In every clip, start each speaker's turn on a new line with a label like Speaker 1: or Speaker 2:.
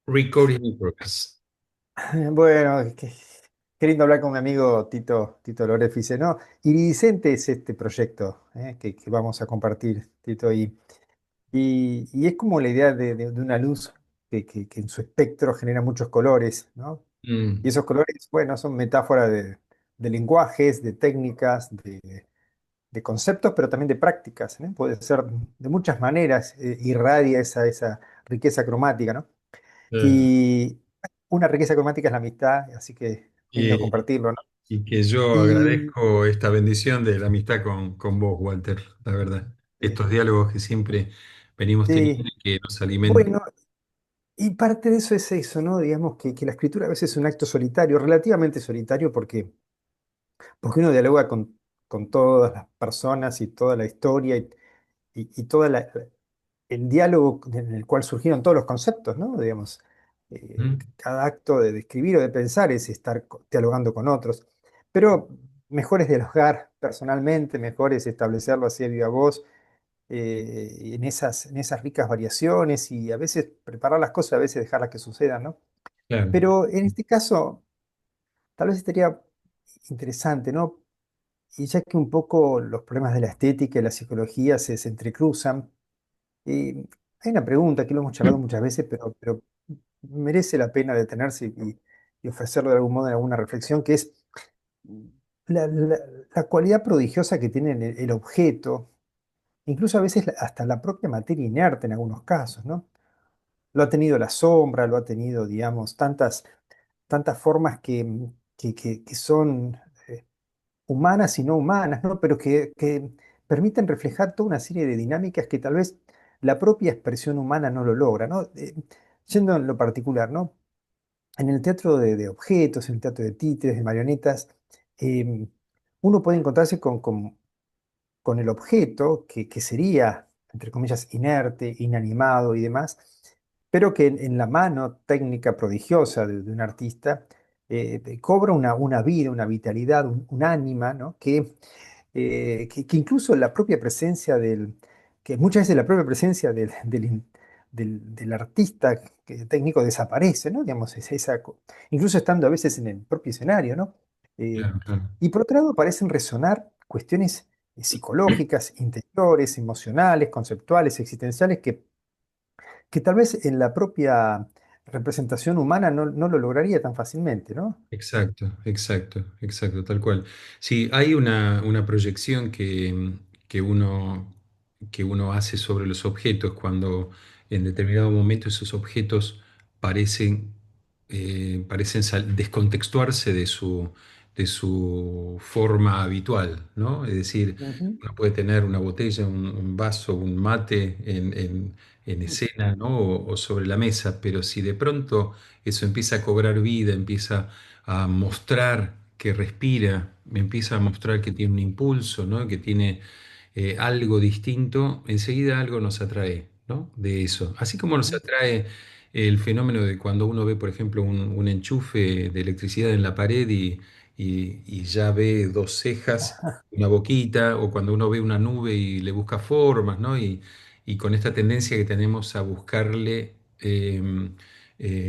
Speaker 1: Recording in progress.
Speaker 2: Bueno, qué lindo hablar con mi amigo Tito Lorefice, ¿no? Iridiscente es este proyecto que vamos a compartir, Tito, y es como la idea de una luz que en su espectro genera muchos colores, ¿no? Y
Speaker 1: Mm,
Speaker 2: esos colores, bueno, son metáforas de lenguajes, de técnicas, de conceptos, pero también de prácticas, ¿no? Puede ser de muchas maneras, irradia esa riqueza cromática, ¿no?
Speaker 1: eh,
Speaker 2: Y una riqueza cromática es la amistad, así que lindo
Speaker 1: y,
Speaker 2: compartirlo, ¿no?
Speaker 1: y que yo
Speaker 2: Y
Speaker 1: agradezco esta bendición de la amistad con vos, Walter, la verdad.
Speaker 2: eh,
Speaker 1: Estos diálogos que siempre venimos teniendo
Speaker 2: sí,
Speaker 1: y que nos alimentan.
Speaker 2: bueno, y parte de eso es eso, ¿no? Digamos que la escritura a veces es un acto solitario, relativamente solitario, porque uno dialoga con todas las personas y toda la historia y todo el diálogo en el cual surgieron todos los conceptos, ¿no? Digamos,
Speaker 1: Mm,
Speaker 2: cada acto de escribir o de pensar es estar dialogando con otros. Pero mejor es dialogar personalmente, mejor es establecerlo así a viva voz, en esas ricas variaciones y a veces preparar las cosas, a veces dejarlas que sucedan, ¿no?
Speaker 1: claro.
Speaker 2: Pero en este caso, tal vez estaría interesante, ¿no? Y ya que un poco los problemas de la estética y la psicología se entrecruzan, hay una pregunta que lo hemos charlado muchas veces, pero merece la pena detenerse y ofrecerlo de algún modo en alguna reflexión, que es la, la- la cualidad prodigiosa que tiene el objeto, incluso a veces hasta la propia materia inerte en algunos casos, ¿no? Lo ha tenido la sombra, lo ha tenido, digamos, tantas formas que son humanas y no humanas, ¿no? Pero que permiten reflejar toda una serie de dinámicas que tal vez la propia expresión humana no lo logra, ¿no? Yendo en lo particular, ¿no? En el teatro de objetos, en el teatro de títeres, de marionetas, eh, uno puede encontrarse con el objeto que sería, entre comillas, inerte, inanimado y demás, pero que en la mano técnica prodigiosa de un artista cobra una vida, una vitalidad, un ánima, ¿no? Que incluso la propia presencia que muchas veces la propia presencia del artista técnico desaparece, ¿no? Digamos, incluso estando a veces en el propio escenario, ¿no? Eh,
Speaker 1: Claro, claro.
Speaker 2: y por otro lado parecen resonar cuestiones psicológicas, interiores, emocionales, conceptuales, existenciales, que tal vez en la propia representación humana no lo lograría tan fácilmente, ¿no?
Speaker 1: Exacto, exacto, exacto, tal cual. Sí, hay una proyección que uno, que uno hace sobre los objetos cuando en determinado momento esos objetos parecen, parecen descontextuarse de su forma habitual, ¿no? Es decir,
Speaker 2: Ujú.
Speaker 1: uno puede tener una botella, un vaso, un mate en escena, ¿no? O sobre la mesa, pero si de pronto eso empieza a cobrar vida, empieza a mostrar que respira, me empieza a mostrar que tiene un impulso, ¿no? Que tiene algo distinto, enseguida algo nos atrae, ¿no? De eso. Así como nos
Speaker 2: Ujú.
Speaker 1: atrae el fenómeno de cuando uno ve, por ejemplo, un enchufe de electricidad en la pared y ya ve dos cejas, una boquita, o cuando uno ve una nube y le busca formas, ¿no? Y con esta tendencia que tenemos a buscarle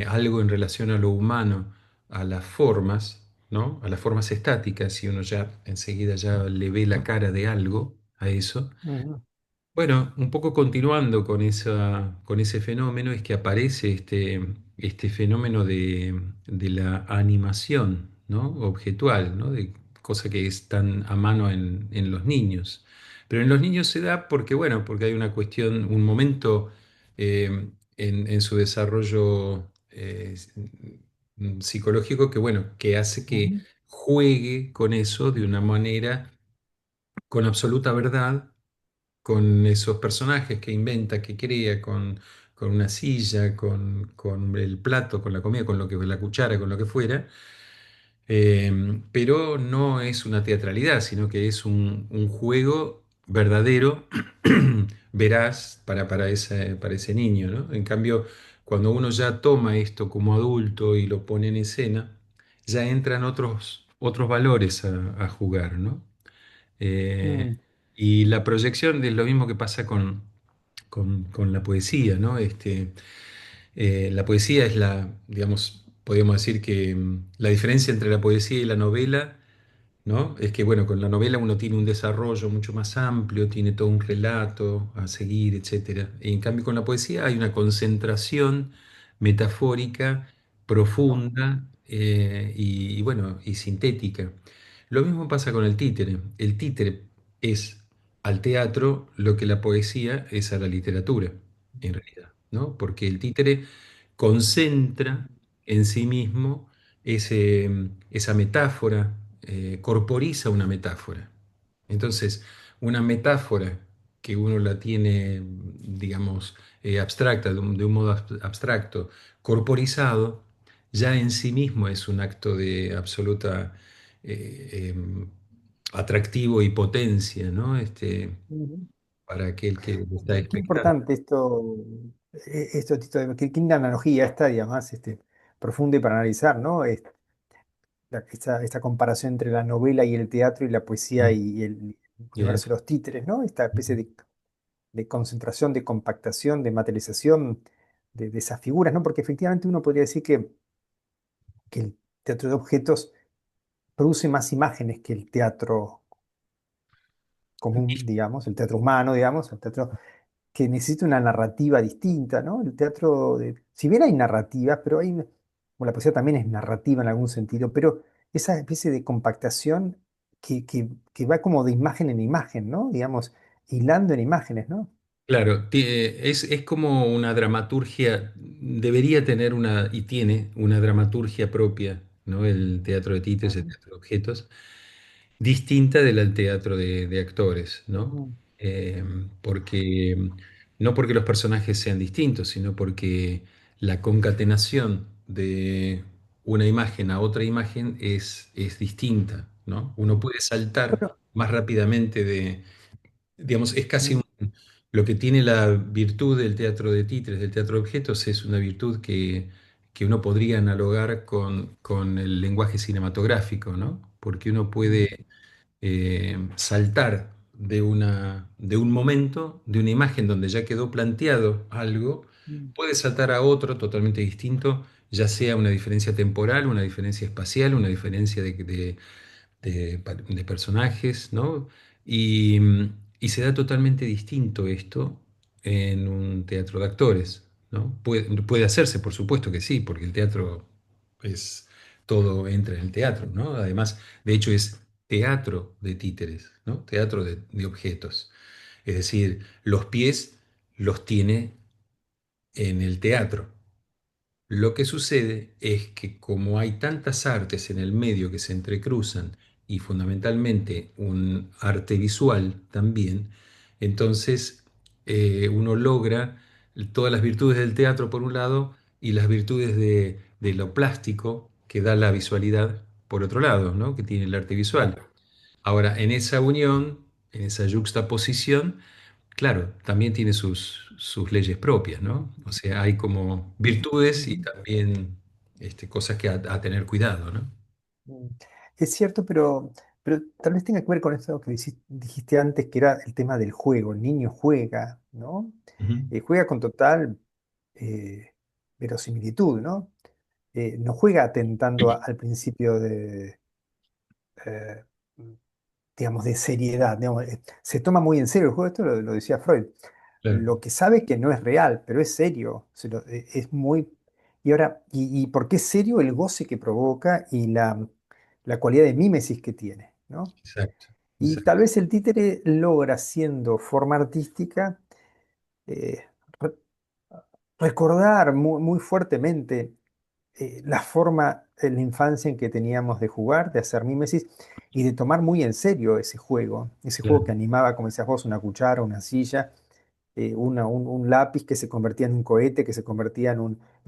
Speaker 1: algo en relación a lo humano, a las formas, ¿no? A las formas estáticas, y uno ya enseguida ya le ve la cara de algo a eso.
Speaker 2: Ujú.
Speaker 1: Bueno, un poco continuando con con ese fenómeno es que aparece este fenómeno de la animación, ¿no? Objetual, ¿no? De cosa que es tan a mano en los niños. Pero en los niños se da porque, bueno, porque hay una cuestión, un momento en su desarrollo psicológico que, bueno, que hace que
Speaker 2: Ujú.
Speaker 1: juegue con eso de una manera con absoluta verdad, con esos personajes que inventa, que crea, con una silla, con el plato, con la comida, con lo que la cuchara, con lo que fuera, pero no es una teatralidad, sino que es un juego verdadero, veraz para ese niño, ¿no? En cambio, cuando uno ya toma esto como adulto y lo pone en escena, ya entran otros valores a jugar, ¿no? Eh,
Speaker 2: Mm.
Speaker 1: y la proyección es lo mismo que pasa con la poesía, ¿no? La poesía es digamos, podríamos decir que la diferencia entre la poesía y la novela, ¿no? Es que, bueno, con la novela uno tiene un desarrollo mucho más amplio, tiene todo un relato a seguir, etcétera. Y en cambio con la poesía hay una concentración metafórica profunda y, bueno, y sintética. Lo mismo pasa con el títere. El títere es al teatro lo que la poesía es a la literatura, en realidad, ¿no? Porque el títere concentra en sí mismo esa metáfora, corporiza una metáfora. Entonces, una metáfora que uno la tiene, digamos, abstracta, de un modo abstracto, corporizado, ya en sí mismo es un acto de absoluta atractivo y potencia, ¿no?
Speaker 2: Ujú.
Speaker 1: Para aquel que lo está
Speaker 2: Qué
Speaker 1: expectando.
Speaker 2: importante esto, Tito, qué linda analogía esta, y además profunda y para analizar, ¿no? Esta comparación entre la novela y el teatro y la poesía
Speaker 1: Mm.
Speaker 2: y el
Speaker 1: Y el-
Speaker 2: universo de los títeres, ¿no? Esta especie de concentración, de compactación, de materialización de esas figuras, ¿no? Porque efectivamente uno podría decir que el teatro de objetos produce más imágenes que el teatro común, digamos, el teatro humano, digamos, el teatro que necesita una narrativa distinta, ¿no? El teatro, si bien hay narrativas, pero bueno, la poesía también es narrativa en algún sentido, pero esa especie de compactación que va como de imagen en imagen, ¿no? Digamos, hilando en imágenes, ¿no?
Speaker 1: Claro, es como una dramaturgia, debería tener y tiene una dramaturgia propia, ¿no? El teatro de títeres, el
Speaker 2: Ujú,
Speaker 1: teatro de objetos, distinta del teatro de actores, ¿no?
Speaker 2: ujú,
Speaker 1: Eh, no porque los personajes sean distintos, sino porque la concatenación de una imagen a otra imagen es distinta, ¿no? Uno
Speaker 2: ujú.
Speaker 1: puede saltar
Speaker 2: Bueno,
Speaker 1: más rápidamente digamos, es casi
Speaker 2: mm,
Speaker 1: lo que tiene la virtud del teatro de títeres, del teatro de objetos, es una virtud que uno podría analogar con el lenguaje cinematográfico, ¿no? Porque uno
Speaker 2: mm,
Speaker 1: puede saltar de un momento, de una imagen donde ya quedó planteado algo,
Speaker 2: mm,
Speaker 1: puede saltar a otro totalmente distinto, ya sea una diferencia temporal, una diferencia espacial, una diferencia de personajes, ¿no? Y se da totalmente distinto esto en un teatro de actores, ¿no? Puede hacerse, por supuesto que sí, porque el teatro es, todo entra en el teatro, ¿no? Además, de hecho, es teatro de títeres, ¿no? Teatro de objetos. Es decir, los pies los tiene en el teatro. Lo que sucede es que como hay tantas artes en el medio que se entrecruzan y fundamentalmente un arte visual también, entonces uno logra todas las virtudes del teatro por un lado y las virtudes de lo plástico que da la visualidad por otro lado, ¿no? Que tiene el arte visual.
Speaker 2: claro.
Speaker 1: Ahora, en esa unión, en esa yuxtaposición, claro, también tiene sus leyes propias, ¿no? O sea, hay como virtudes y
Speaker 2: Ujú.
Speaker 1: también cosas que a tener cuidado, ¿no?
Speaker 2: Mm. Es cierto, pero tal vez tenga que ver con eso que dijiste antes, que era el tema del juego. El niño juega, ¿no?
Speaker 1: Ujú.
Speaker 2: Juega con total eh, verosimilitud, ¿no? No juega atentando al principio eh, digamos, de seriedad. Digamos, se toma muy en serio el juego, esto lo decía Freud.
Speaker 1: Claro,
Speaker 2: Lo que sabe que no es real, pero es serio. Es muy... Y ahora, por qué es serio el goce que provoca y la cualidad de mímesis que tiene, ¿no?
Speaker 1: exacto,
Speaker 2: Y tal
Speaker 1: exacto,
Speaker 2: vez el títere logra, siendo forma artística, eh, re- recordar muy fuertemente la forma en la infancia en que teníamos de jugar, de hacer mímesis y de tomar muy en serio ese juego que
Speaker 1: claro,
Speaker 2: animaba, como decías vos, una cuchara, una silla, un lápiz que se convertía en un cohete, que se convertía en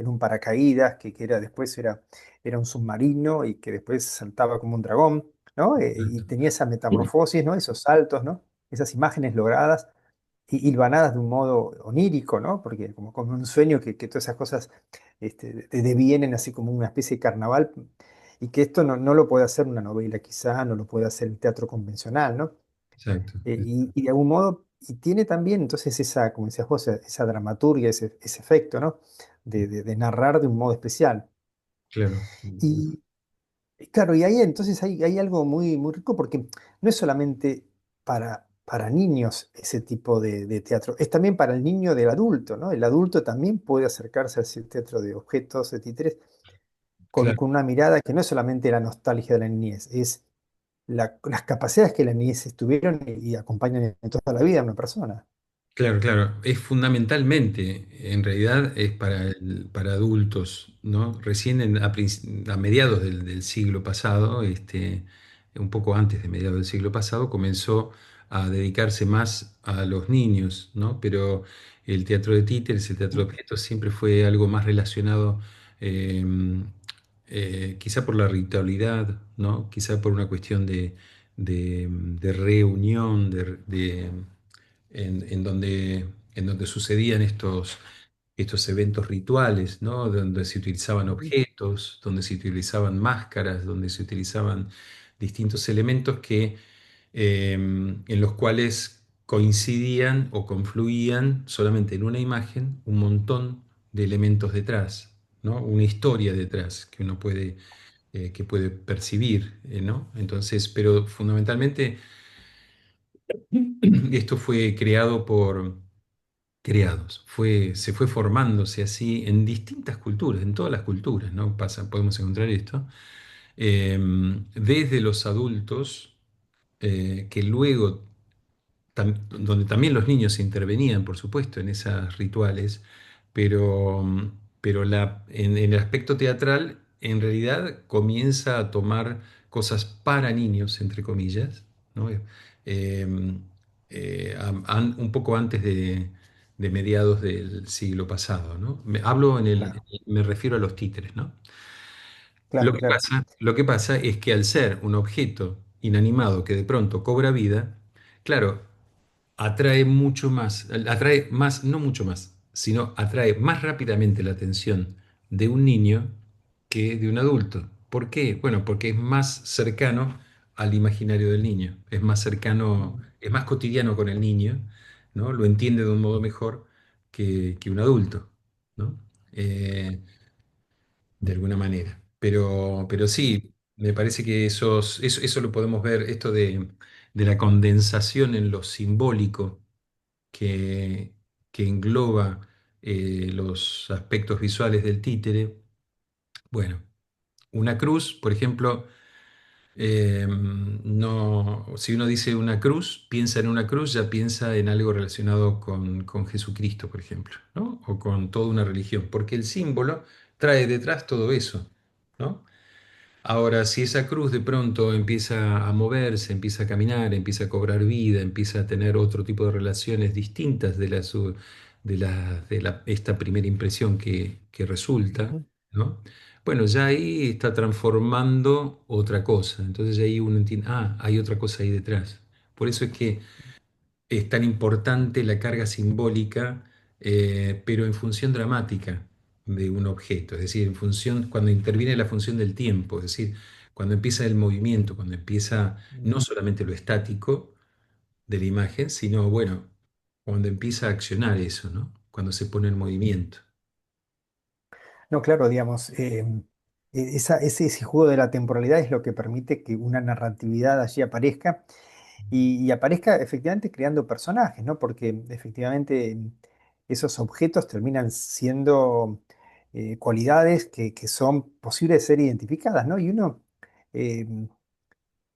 Speaker 2: un paracaídas, que era un submarino y que después saltaba como un dragón, ¿no? Y
Speaker 1: exacto,
Speaker 2: tenía esa metamorfosis, ¿no? Esos saltos, ¿no? Esas imágenes logradas y hilvanadas de un modo onírico, ¿no? Porque como un sueño que todas esas cosas devienen así como una especie de carnaval y que esto no lo puede hacer una novela quizá, no lo puede hacer el teatro convencional, ¿no?
Speaker 1: exacto.
Speaker 2: Y de algún modo y tiene también entonces esa, como decías vos, esa dramaturgia, ese efecto, ¿no? De narrar de un modo especial.
Speaker 1: claro,
Speaker 2: Y claro, y ahí entonces hay algo muy, muy rico porque no es solamente para niños ese tipo de teatro, es también para el niño del adulto, ¿no? El adulto también puede acercarse a ese teatro de objetos, de títeres,
Speaker 1: claro.
Speaker 2: con una mirada que no es solamente la nostalgia de la niñez, es las capacidades que la niñez estuvieron y acompañan en toda la vida a una persona.
Speaker 1: Claro, claro. Es fundamentalmente, en realidad es para adultos, ¿no? Recién a mediados del siglo pasado, un poco antes de mediados del siglo pasado, comenzó a dedicarse más a los niños, ¿no? Pero el teatro de títeres, el teatro de objetos siempre fue algo más relacionado, eh, quizá por la ritualidad, ¿no? Quizá por una cuestión de reunión, en donde sucedían estos eventos rituales, ¿no? Donde se utilizaban
Speaker 2: Ujú,
Speaker 1: objetos, donde se utilizaban máscaras, donde se utilizaban distintos elementos en los cuales coincidían o confluían solamente en una imagen un montón de elementos detrás, ¿no? Una historia detrás que puede percibir, ¿no? Entonces, pero fundamentalmente esto fue se fue formándose así en distintas culturas, en todas las culturas, ¿no? Podemos encontrar esto, eh, desde los adultos, que luego, donde también los niños intervenían, por supuesto, en esos rituales, pero en el aspecto teatral, en realidad comienza a tomar cosas para niños, entre comillas, ¿no? Eh, un poco antes de mediados del siglo pasado, ¿no?
Speaker 2: claro,
Speaker 1: Me refiero a los títeres, ¿no?
Speaker 2: claro, claro.
Speaker 1: Lo que pasa es que al ser un objeto inanimado que de pronto cobra vida, claro, atrae más, no mucho más, sino atrae más rápidamente la atención de un niño que de un adulto. ¿Por qué? Bueno, porque es más cercano al imaginario del niño, es más cercano,
Speaker 2: Ujú.
Speaker 1: es más cotidiano con el niño, ¿no? Lo entiende de un modo mejor que un adulto, ¿no? Eh, de alguna manera. Pero
Speaker 2: Sí.
Speaker 1: sí, me parece que eso lo podemos ver, esto de la condensación en lo simbólico que, que engloba los aspectos visuales del títere. Bueno, una cruz, por ejemplo, no, si uno dice una cruz, piensa en una cruz, ya piensa en algo relacionado con Jesucristo, por ejemplo, ¿no? O con toda una religión, porque el símbolo trae detrás todo eso, ¿no? Ahora, si esa cruz de pronto empieza a moverse, empieza a caminar, empieza a cobrar vida, empieza a tener otro tipo de relaciones distintas esta primera impresión que resulta,
Speaker 2: Ujú.
Speaker 1: ¿no? Bueno, ya ahí está transformando otra cosa. Entonces ahí uno entiende, ah, hay otra cosa ahí detrás. Por eso es que es tan importante la carga simbólica, pero en función dramática de un objeto, es decir, cuando interviene la función del tiempo, es decir, cuando empieza el movimiento, cuando empieza no solamente lo estático de la imagen, sino, bueno, cuando empieza a accionar eso, ¿no? Cuando se pone en movimiento.
Speaker 2: No, claro, digamos, ese juego de la temporalidad es lo que permite que una narratividad allí aparezca y aparezca efectivamente creando personajes, ¿no? Porque efectivamente esos objetos terminan siendo cualidades que son posibles de ser identificadas, ¿no? Y uno, eh,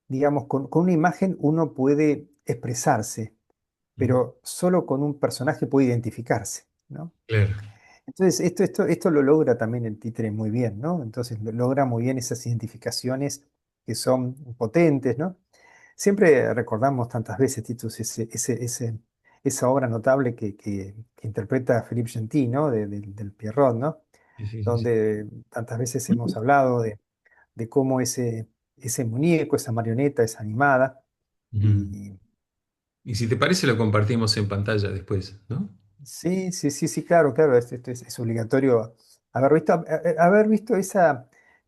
Speaker 2: digamos, con una imagen uno puede expresarse,
Speaker 1: Ujú.
Speaker 2: pero solo con un personaje puede identificarse, ¿no?
Speaker 1: Claro,
Speaker 2: Entonces, esto lo logra también el títere muy bien, ¿no? Entonces, logra muy bien esas identificaciones que son potentes, ¿no? Siempre recordamos tantas veces, Titus, esa obra notable que interpreta Philippe Gentil, ¿no? Del Pierrot, ¿no?
Speaker 1: sí, sí, sí, sí.
Speaker 2: Donde tantas veces hemos hablado de cómo ese muñeco, esa marioneta es animada.
Speaker 1: Ujú.
Speaker 2: Y
Speaker 1: Y si te parece, lo compartimos en pantalla después, ¿no?
Speaker 2: sí, sí, sí, sí, claro, claro, esto es obligatorio haber visto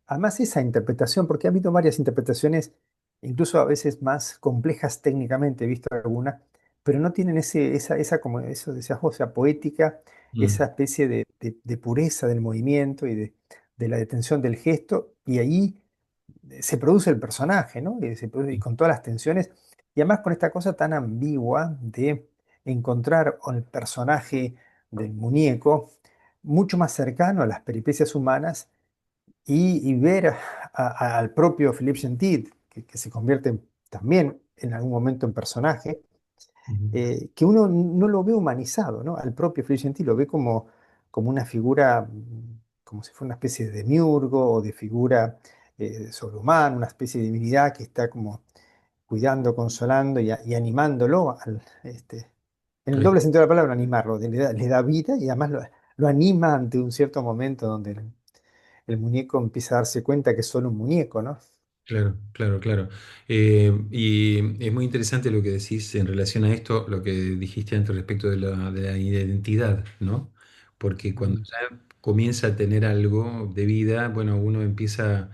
Speaker 2: además esa interpretación, porque ha habido varias interpretaciones, incluso a veces más complejas técnicamente, he visto algunas, pero no tienen esa, como eso decías vos, esa poética, esa
Speaker 1: Mm,
Speaker 2: especie de pureza del movimiento y de la detención del gesto, y ahí se produce el personaje, ¿no? Y con todas las tensiones, y además con esta cosa tan ambigua de encontrar el personaje del muñeco mucho más cercano a las peripecias humanas y ver al propio Philippe Gentil, que se convierte también en algún momento en personaje,
Speaker 1: ujú,
Speaker 2: que uno no lo ve humanizado, ¿no? Al propio Philippe Gentil lo ve como una figura, como si fuera una especie de demiurgo o de figura sobrehumana, una especie de divinidad que está como cuidando, consolando y animándolo, en el
Speaker 1: claro.
Speaker 2: doble sentido de la palabra, animarlo, le da vida y además lo anima ante un cierto momento donde el muñeco empieza a darse cuenta que es solo un muñeco, ¿no?
Speaker 1: Claro, claro, claro. Y es muy interesante lo que decís en relación a esto, lo que dijiste antes respecto de la identidad, ¿no? Porque cuando
Speaker 2: Mm,
Speaker 1: ya comienza a tener algo de vida, bueno, uno empieza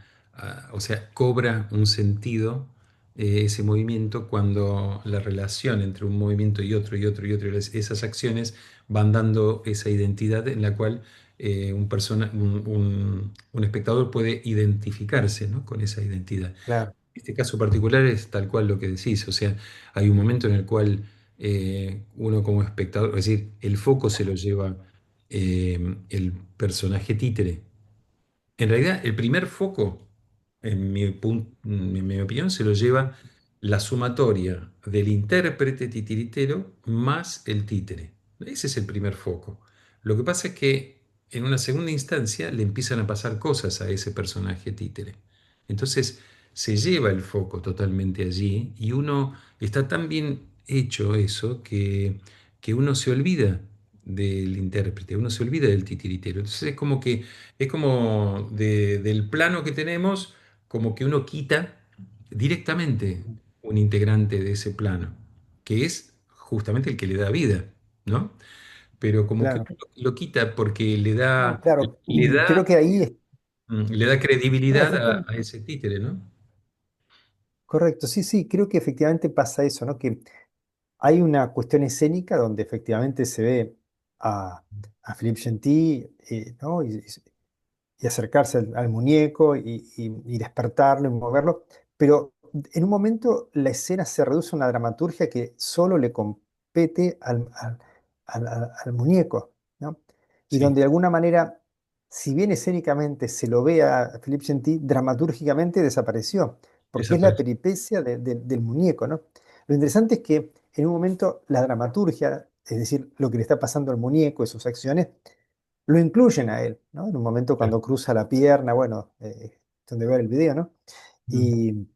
Speaker 1: o sea, cobra un sentido ese movimiento cuando la relación entre un movimiento y otro y otro y otro, esas acciones van dando esa identidad en la cual un espectador puede identificarse, ¿no? Con esa identidad.
Speaker 2: claro,
Speaker 1: Este caso particular es tal cual lo que decís, o sea, hay un momento en el cual uno como espectador, es decir, el foco se lo lleva el personaje títere. En realidad, el primer foco, en mi opinión, se lo lleva la sumatoria del intérprete titiritero más el títere. Ese es el primer foco. Lo que pasa es que en una segunda instancia le empiezan a pasar cosas a ese personaje títere. Entonces se lleva el foco totalmente allí y uno está tan bien hecho eso que uno se olvida del intérprete, uno se olvida del titiritero. Entonces es como del plano que tenemos, como que uno quita directamente un integrante de ese plano, que es justamente el que le da vida, ¿no? Pero como que
Speaker 2: claro.
Speaker 1: lo quita porque
Speaker 2: No, claro,
Speaker 1: le
Speaker 2: creo
Speaker 1: da,
Speaker 2: que ahí,
Speaker 1: le da
Speaker 2: no,
Speaker 1: credibilidad
Speaker 2: efectivamente,
Speaker 1: a ese títere, ¿no?
Speaker 2: correcto, sí, sí, creo que efectivamente pasa eso, ¿no? Que hay una cuestión escénica donde efectivamente se ve a, a Philippe Gentil, ¿no? Y acercarse al muñeco y despertarlo y moverlo, pero en un momento la escena se reduce a una dramaturgia que solo le compete al muñeco, ¿no? Y
Speaker 1: Sí,
Speaker 2: donde de alguna manera, si bien escénicamente se lo ve a Philippe Gentil, dramatúrgicamente desapareció, porque es la
Speaker 1: desapareció.
Speaker 2: peripecia del muñeco, ¿no? Lo interesante es que en un momento la dramaturgia, es decir, lo que le está pasando al muñeco y sus acciones, lo incluyen a él, ¿no? En un momento
Speaker 1: Claro.
Speaker 2: cuando cruza la pierna, bueno, donde ver el video, ¿no?
Speaker 1: Mm,
Speaker 2: Y de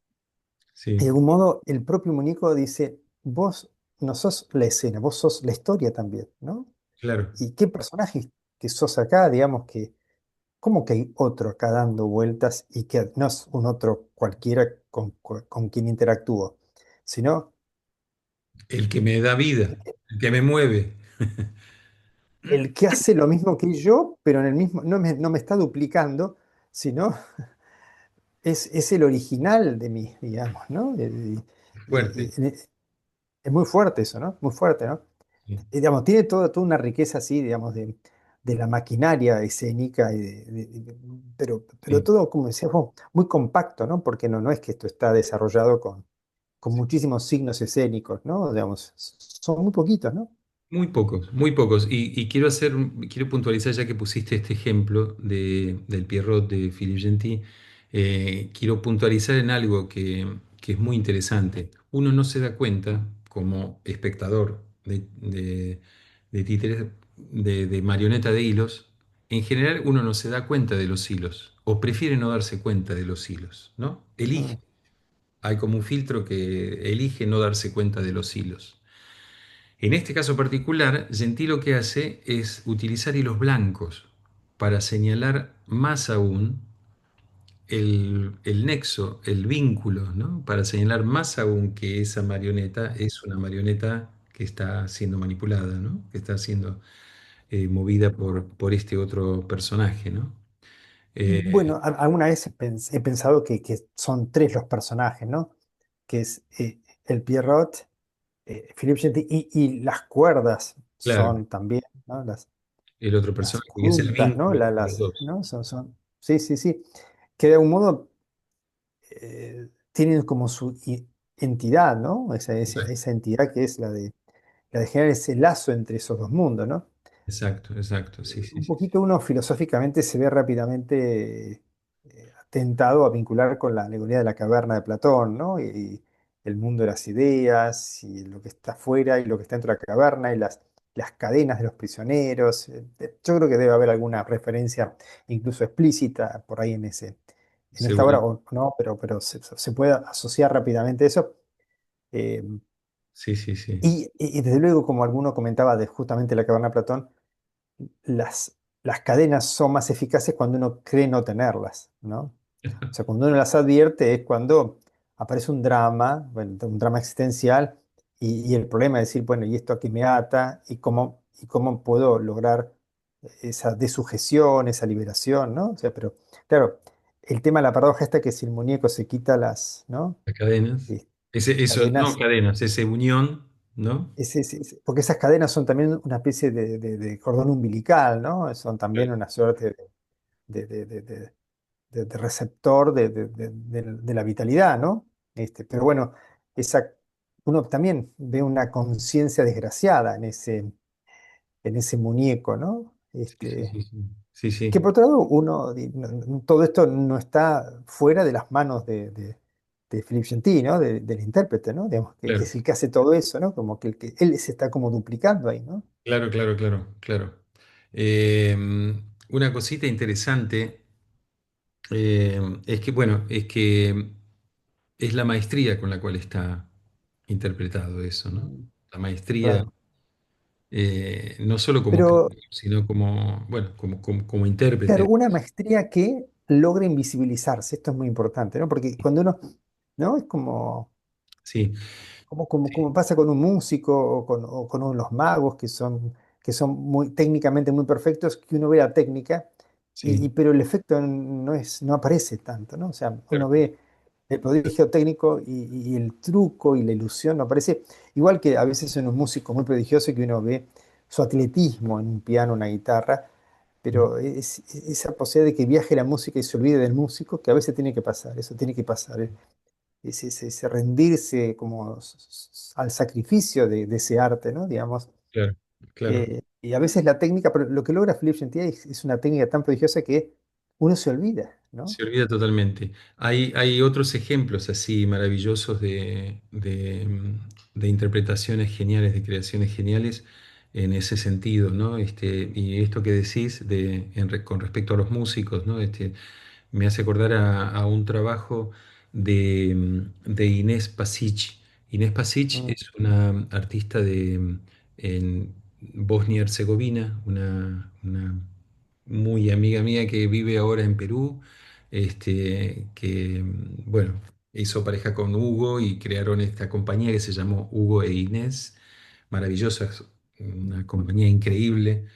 Speaker 1: sí,
Speaker 2: algún modo el propio muñeco dice, vos no sos la escena, vos sos la historia también, ¿no?
Speaker 1: claro.
Speaker 2: ¿Y qué personaje que sos acá? Digamos que, ¿cómo que hay otro acá dando vueltas y que no es un otro cualquiera con quien interactúo, sino
Speaker 1: El que me da vida, el que me mueve.
Speaker 2: el que hace lo mismo que yo, pero en el mismo, no me está duplicando, sino es el original de mí, digamos, ¿no?
Speaker 1: Fuerte.
Speaker 2: Es muy fuerte eso, ¿no? Muy fuerte, ¿no?
Speaker 1: Sí,
Speaker 2: Digamos, tiene toda una riqueza así, digamos, de la maquinaria escénica, pero
Speaker 1: sí,
Speaker 2: todo, como decías vos, muy compacto, ¿no? Porque no es que esto está desarrollado con
Speaker 1: sí.
Speaker 2: muchísimos signos escénicos, ¿no? Digamos, son muy poquitos, ¿no?
Speaker 1: Muy pocos, muy pocos. Y quiero puntualizar, ya que pusiste este ejemplo del Pierrot de Philippe Gentil, quiero puntualizar en algo que es muy interesante. Uno no se da cuenta, como espectador de títeres, de marioneta de hilos, en general uno no se da cuenta de los hilos, o prefiere no darse cuenta de los hilos, ¿no? Elige.
Speaker 2: Mm.
Speaker 1: Hay como un filtro que elige no darse cuenta de los hilos. En este caso particular, Gentil lo que hace es utilizar hilos blancos para señalar más aún el nexo, el vínculo, ¿no? Para señalar más aún que esa marioneta es una marioneta que está siendo manipulada, ¿no? Que está siendo movida por este otro personaje, ¿no? Eh,
Speaker 2: Bueno, alguna vez he pensado que son tres los personajes, ¿no? Que es el Pierrot, Philip Gentil, y las cuerdas
Speaker 1: Claro,
Speaker 2: son también, ¿no?
Speaker 1: el otro
Speaker 2: Las
Speaker 1: personaje que es el
Speaker 2: juntas, ¿no?
Speaker 1: vínculo entre los dos.
Speaker 2: ¿No? Sí, sí, sí, que de algún modo tienen como su entidad, ¿no? Esa entidad que es la de generar ese lazo entre esos dos mundos, ¿no?
Speaker 1: Exacto, exacto, sí, sí,
Speaker 2: Un
Speaker 1: sí, sí.
Speaker 2: poquito uno filosóficamente se ve rápidamente tentado a vincular con la alegoría de la caverna de Platón, ¿no? Y el mundo de las ideas, y lo que está afuera y lo que está dentro de la caverna, y las cadenas de los prisioneros. Yo creo que debe haber alguna referencia incluso explícita por ahí en esta obra,
Speaker 1: Seguro,
Speaker 2: o no, pero se puede asociar rápidamente eso. Eh,
Speaker 1: sí, sí, sí.
Speaker 2: y desde luego, como alguno comentaba de justamente la caverna de Platón, las cadenas son más eficaces cuando uno cree no tenerlas, ¿no? O sea, cuando uno las advierte es cuando aparece un drama, bueno, un drama existencial, y el problema es decir, bueno, ¿y esto a qué me ata? Y cómo puedo lograr esa desujeción, esa liberación, ¿no? O sea, pero claro, el tema de la paradoja esta que si el muñeco se quita ¿no?
Speaker 1: Las cadenas.
Speaker 2: Eh,
Speaker 1: Eso, no
Speaker 2: cadenas,
Speaker 1: cadenas, esa unión, ¿no?
Speaker 2: porque esas cadenas son también una especie de cordón umbilical, ¿no? Son también
Speaker 1: Claro,
Speaker 2: una suerte de, de- de- de- de receptor de la vitalidad, ¿no? Pero bueno, esa, uno también ve una conciencia desgraciada en ese muñeco, ¿no?
Speaker 1: sí, sí, sí, sí. Sí,
Speaker 2: Que
Speaker 1: sí,
Speaker 2: por otro lado, todo esto no está fuera de las manos de Philippe Gentil, ¿no? Del intérprete, ¿no? Digamos, que
Speaker 1: claro,
Speaker 2: es el que hace todo eso, ¿no? Como que él se está como duplicando ahí, ¿no?
Speaker 1: claro, claro, claro, claro. Eh, una cosita interesante es que, bueno, es que es la maestría con la cual está interpretado eso, ¿no?
Speaker 2: Mm,
Speaker 1: La maestría,
Speaker 2: claro.
Speaker 1: no solo como
Speaker 2: Pero,
Speaker 1: cantor, sino como, bueno, como intérprete.
Speaker 2: claro, una maestría que logra invisibilizarse, esto es muy importante, ¿no? Porque cuando uno, ¿no? Es
Speaker 1: Sí,
Speaker 2: como pasa con un músico o con uno de los magos que son muy técnicamente muy perfectos, que uno ve la técnica,
Speaker 1: sí,
Speaker 2: pero el efecto no aparece tanto, ¿no? O sea, uno ve el prodigio técnico y el truco y la ilusión no aparece, igual que a veces en un músico muy prodigioso que uno ve su atletismo en un piano, una guitarra, pero esa posibilidad de que viaje la música y se olvide del músico, que a veces tiene que pasar, eso tiene que pasar. Ese rendirse como al sacrificio de ese arte, ¿no? Digamos.
Speaker 1: claro, claro.
Speaker 2: Y a veces la técnica, pero lo que logra Philippe Gentil es una técnica tan prodigiosa que uno se olvida, ¿no?
Speaker 1: Se olvida totalmente. Hay otros ejemplos así maravillosos de interpretaciones geniales, de creaciones geniales en ese sentido, ¿no? Y esto que decís con respecto a los músicos, ¿no? Me hace acordar a un trabajo de Inés Pasic. Inés Pasic
Speaker 2: Mm.
Speaker 1: es una artista en Bosnia y Herzegovina, una muy amiga mía que vive ahora en Perú, que, bueno, hizo pareja con Hugo y crearon esta compañía que se llamó Hugo e Inés. Maravillosa, es una compañía increíble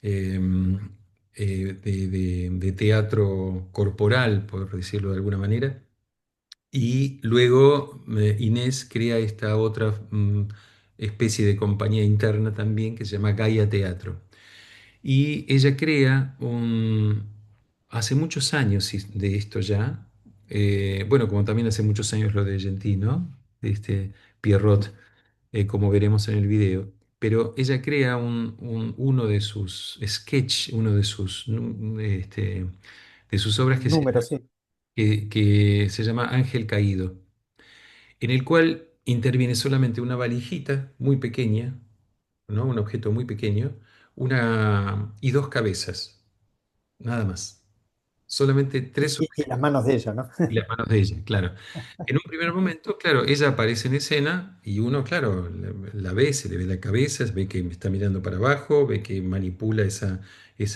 Speaker 1: eh, de teatro corporal, por decirlo de alguna manera. Y luego Inés crea esta otra especie de compañía interna también que se llama Gaia Teatro. Y ella crea hace muchos años de esto ya, bueno, como también hace muchos años lo de Gentil, ¿no? De Pierrot, como veremos en el video. Pero ella crea uno de sus sketch, uno de sus obras
Speaker 2: Números, sí.
Speaker 1: que se llama Ángel Caído, en el cual interviene solamente una valijita muy pequeña, ¿no? Un objeto muy pequeño, y dos cabezas, nada más. Solamente tres
Speaker 2: Y las
Speaker 1: objetos
Speaker 2: manos de ella, ¿no?
Speaker 1: y las manos de ella, claro. En un primer momento, claro, ella aparece en escena y uno, claro, la ve, se le ve la cabeza, ve que está mirando para abajo, ve que manipula esa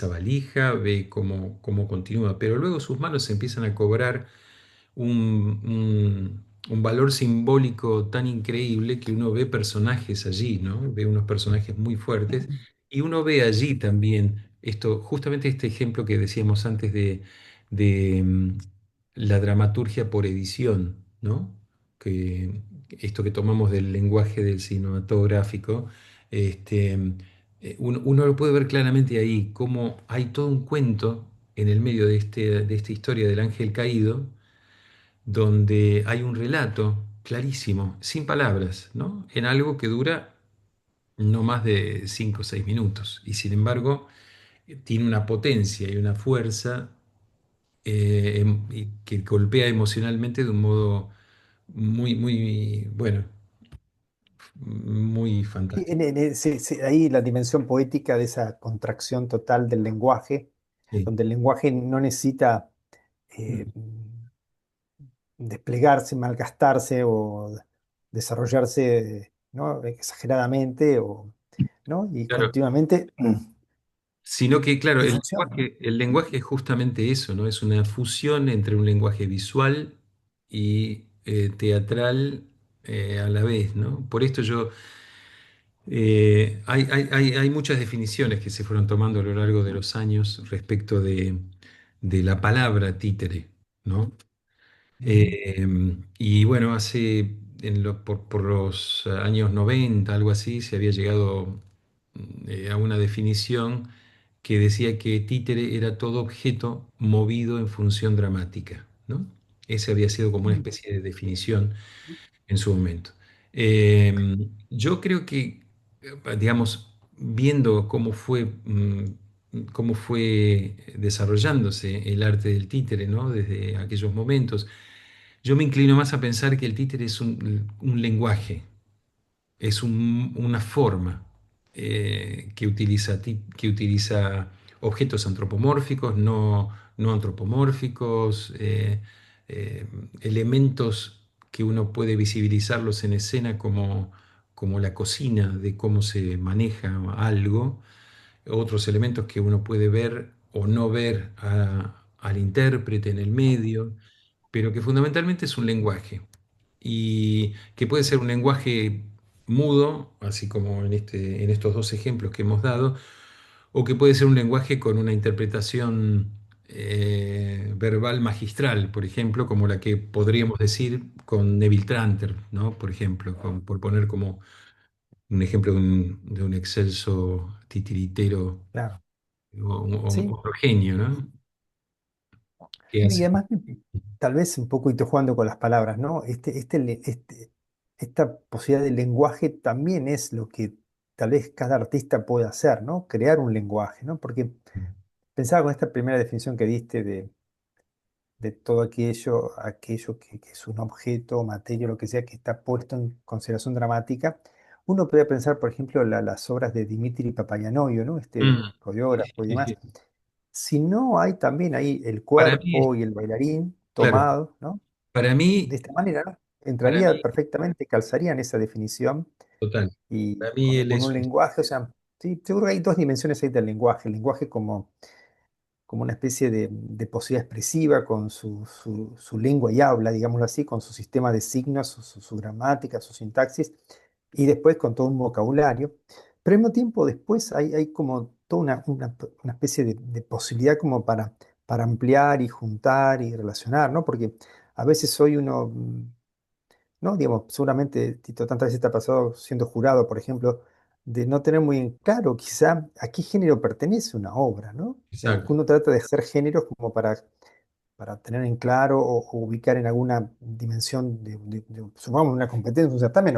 Speaker 1: valija, ve cómo continúa, pero luego sus manos se empiezan a cobrar un valor simbólico tan increíble que uno ve personajes allí, ¿no? Ve unos personajes muy fuertes y uno ve allí también justamente este ejemplo que decíamos antes de la dramaturgia por edición, ¿no? Que, esto que tomamos del lenguaje del cinematográfico, este, uno lo puede ver claramente ahí, cómo hay todo un cuento en el medio de esta historia del ángel caído, donde hay un relato clarísimo, sin palabras, ¿no? En algo que dura no más de 5 o 6 minutos, y sin embargo tiene una potencia y una fuerza y que golpea emocionalmente de un modo bueno, muy
Speaker 2: Sí,
Speaker 1: fantástico.
Speaker 2: sí, sí, ahí la dimensión poética de esa contracción total del lenguaje,
Speaker 1: Sí.
Speaker 2: donde el lenguaje no necesita
Speaker 1: Mm.
Speaker 2: desplegarse, malgastarse o desarrollarse, ¿no? Exageradamente o, ¿no? Y
Speaker 1: Claro,
Speaker 2: continuamente
Speaker 1: sino que, claro,
Speaker 2: y funciona, ¿no?
Speaker 1: el lenguaje es justamente eso, ¿no? Es una fusión entre un lenguaje visual y teatral a la vez, ¿no? Por esto hay muchas definiciones que se fueron tomando a lo largo de los años respecto de la palabra títere, ¿no?
Speaker 2: Ujú.
Speaker 1: Y bueno, por los años 90 algo así, se había llegado a una definición que decía que títere era todo objeto movido en función dramática, ¿no? Ese había sido como una especie de definición en su momento. Yo creo que, digamos, viendo cómo fue desarrollándose el arte del títere, ¿no? Desde aquellos momentos, yo me inclino más a pensar que el títere es un lenguaje, es una forma que utiliza objetos antropomórficos, no antropomórficos, eh, elementos que uno puede visibilizarlos en escena como la cocina de cómo se maneja algo, otros elementos que uno puede ver o no ver al intérprete en el medio, pero que fundamentalmente es un lenguaje y que puede ser un lenguaje mudo, así como en estos dos ejemplos que hemos dado, o que puede ser un lenguaje con una interpretación verbal magistral, por ejemplo, como la que podríamos decir con Neville Tranter, ¿no? Por ejemplo, por poner como un ejemplo de un excelso titiritero
Speaker 2: Claro.
Speaker 1: o
Speaker 2: Sí.
Speaker 1: otro genio, ¿no? Que
Speaker 2: Bueno, y
Speaker 1: hace.
Speaker 2: además, tal vez un poquito jugando con las palabras, ¿no? Esta posibilidad del lenguaje también es lo que tal vez cada artista puede hacer, ¿no? Crear un lenguaje, ¿no? Porque pensaba con esta primera definición que diste de todo aquello que es un objeto, materia, lo que sea, que está puesto en consideración dramática. Uno puede pensar, por ejemplo, las obras de Dimitri Papayanoio, ¿no? Este
Speaker 1: Mm, sí,
Speaker 2: coreógrafo y
Speaker 1: sí,
Speaker 2: demás.
Speaker 1: sí.
Speaker 2: Si no hay también ahí el
Speaker 1: Para mí,
Speaker 2: cuerpo y el bailarín
Speaker 1: claro,
Speaker 2: tomado, ¿no?
Speaker 1: para
Speaker 2: De
Speaker 1: mí,
Speaker 2: esta manera, ¿no?
Speaker 1: para
Speaker 2: Entraría
Speaker 1: mí,
Speaker 2: perfectamente, calzaría en esa definición
Speaker 1: total.
Speaker 2: y
Speaker 1: Para mí él
Speaker 2: con
Speaker 1: es
Speaker 2: un lenguaje, o sea, sí, seguro que hay dos dimensiones ahí del lenguaje. El lenguaje como una especie de posibilidad expresiva con su lengua y habla, digámoslo así, con su sistema de signos, su gramática, su sintaxis, y después con todo un vocabulario. Pero al mismo tiempo después hay como toda una especie de posibilidad como para ampliar y juntar y relacionar, ¿no? Porque a veces hoy uno, ¿no? Digamos, seguramente, Tito, tantas veces te ha pasado siendo jurado, por ejemplo, de no tener muy en claro quizá a qué género pertenece una obra, ¿no? Digamos, que
Speaker 1: exacto,
Speaker 2: uno trata de hacer géneros como para tener en claro o ubicar en alguna dimensión supongamos, una competencia, un certamen,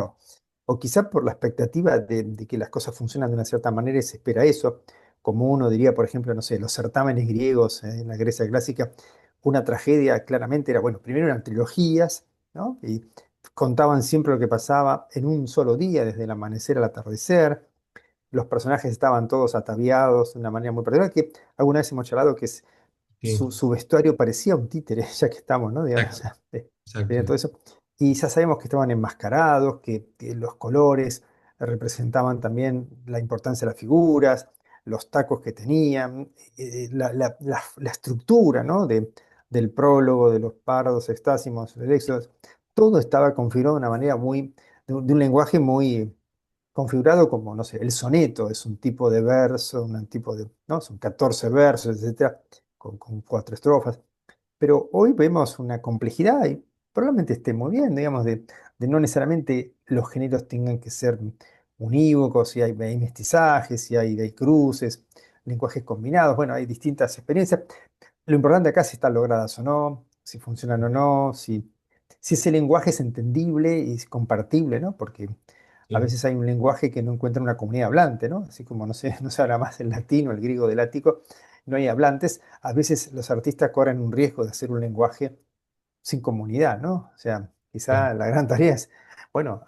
Speaker 2: o quizá por la expectativa de que las cosas funcionan de una cierta manera y se espera eso, como uno diría, por ejemplo, no sé, los certámenes griegos en la Grecia clásica, una tragedia claramente era, bueno, primero eran trilogías, ¿no? Y contaban siempre lo que pasaba en un solo día, desde el amanecer al atardecer, los personajes estaban todos ataviados de una manera muy particular, que alguna vez hemos charlado que
Speaker 1: sí,
Speaker 2: su vestuario parecía un títere, ya que estamos, ¿no? Digamos, o
Speaker 1: exacto,
Speaker 2: sea, tenía
Speaker 1: exacto,
Speaker 2: todo eso. Y ya sabemos que estaban enmascarados, que los colores representaban también la importancia de las figuras, los tacos que tenían, la estructura, ¿no? Del prólogo, de los pardos, extásimos, del éxodo. Todo estaba configurado de una manera de un lenguaje muy configurado como, no sé, el soneto es un tipo de verso, un tipo de, ¿no? Son 14 versos, etcétera, con cuatro estrofas. Pero hoy vemos una complejidad y probablemente esté muy bien, digamos, de de no necesariamente los géneros tengan que ser unívocos, si hay mestizajes, si hay cruces, lenguajes combinados, bueno, hay distintas experiencias. Lo importante acá es si están logradas o no, si funcionan o no, si ese lenguaje es entendible y es compartible, ¿no? Porque a
Speaker 1: Sí.
Speaker 2: veces hay un lenguaje que no encuentra una comunidad hablante, ¿no? Así como no sé, no se habla más el latino, el griego del ático, no hay hablantes. A veces los artistas corren un riesgo de hacer un lenguaje sin comunidad, ¿no? O sea,
Speaker 1: Claro.
Speaker 2: quizá la gran tarea es, bueno,